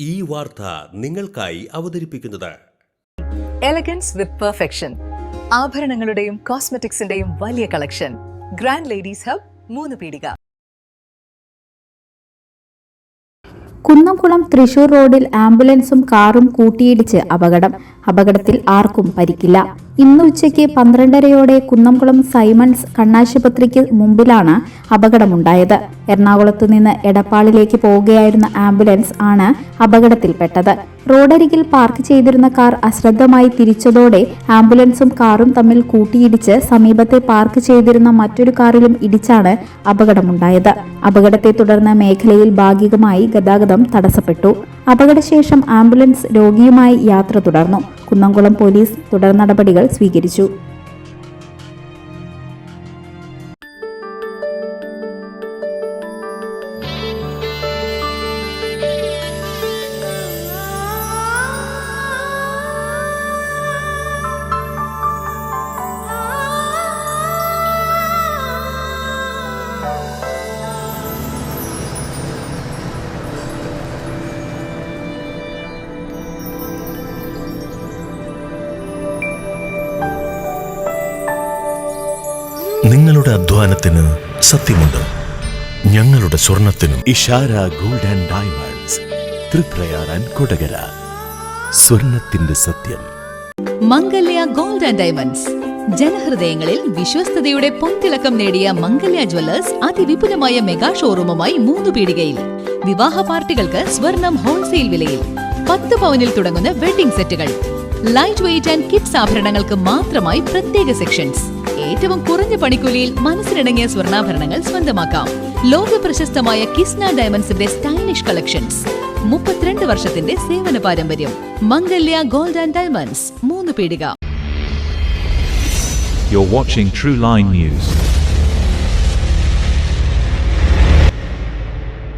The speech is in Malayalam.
ഈ വാർത്ത നിങ്ങൾക്കായി അവതരിപ്പിക്കുന്നത് എലഗൻസ് വിത്ത് പെർഫെക്ഷൻ. ആഭരണങ്ങളുടെയും കോസ്മെറ്റിക്സിന്റെയും വലിയ കളക്ഷൻ. ഗ്രാൻഡ് ലേഡീസ് ഹബ്, 3 പീടിക. കുന്നംകുളം തൃശൂർ റോഡിൽ ആംബുലൻസും കാറും കൂട്ടിയിടിച്ച് അപകടത്തിൽ ആർക്കും പരിക്കില്ല. ഇന്ന് ഉച്ചയ്ക്ക് 12:30 കുന്നംകുളം സൈമൺസ് കണ്ണാശുപത്രിക്ക് മുമ്പിലാണ് അപകടമുണ്ടായത്. എറണാകുളത്തു നിന്ന് എടപ്പാളിലേക്ക് പോവുകയായിരുന്ന ആംബുലൻസ് ആണ് അപകടത്തിൽപ്പെട്ടത്. റോഡരികിൽ പാർക്ക് ചെയ്തിരുന്ന കാർ അശ്രദ്ധമായി തിരിച്ചതോടെ ആംബുലൻസും കാറും തമ്മിൽ കൂട്ടിയിടിച്ച് സമീപത്തെ പാർക്ക് ചെയ്തിരുന്ന മറ്റൊരു കാറിലും ഇടിച്ചാണ് അപകടമുണ്ടായത്. അപകടത്തെ തുടർന്ന് മേഖലയിൽ ഭാഗികമായി ഗതാഗതം തടസ്സപ്പെട്ടു. അപകടശേഷം ആംബുലൻസ് രോഗിയുമായി യാത്ര തുടർന്നു. കുന്നംകുളം പോലീസ് തുടർ നടപടികൾ സ്വീകരിച്ചു. നിങ്ങളുടെ അധ്വാനത്തിന് സത്യമുണ്ട്, ഞങ്ങളുടെ സ്വർണത്തിനും. Ishara gold and diamonds, Triprayar and Kodakara. സ്വർണത്തിന്റെ സത്യം. Mangalya gold and diamonds. ജനഹൃദയങ്ങളിൽ വിശ്വസ്തയുടെ പൊൻതിളക്കം നേടിയ മംഗല്യ ജ്വല്ലേഴ്സ് അതിവിപുലമായ മെഗാ ഷോറൂമുമായി 3 പീടികയിൽ. വിവാഹ പാർട്ടികൾക്ക് സ്വർണം ഹോൾസെയിൽ വിലയിൽ. 10 പവനിൽ തുടങ്ങുന്ന വെഡിംഗ് സെറ്റുകൾ, ലൈറ്റ് വെയ്റ്റ് ആൻഡ് കിഡ്സ് ആഭരണങ്ങൾക്ക് മാത്രമായി പ്രത്യേക സെക്ഷൻസ്. ഏറ്റവും കുറഞ്ഞ പണിക്കൂലിയിൽ മനസ്സിനിണങ്ങിയ സ്വർണ്ണാഭരണങ്ങൾ സ്വന്തമാക്കാം. ലോക പ്രശസ്തമായ കിസ്ന ഡയമണ്ട്സിന്റെ സ്റ്റൈലിഷ് കളക്ഷൻസ്. 32 വർഷത്തിന്റെ സേവന പാരമ്പര്യം. മംഗല്യ ഗോൾഡ് ആൻഡ് ഡയമണ്ട്സ്, 3 പീടിക. You're watching True Line News.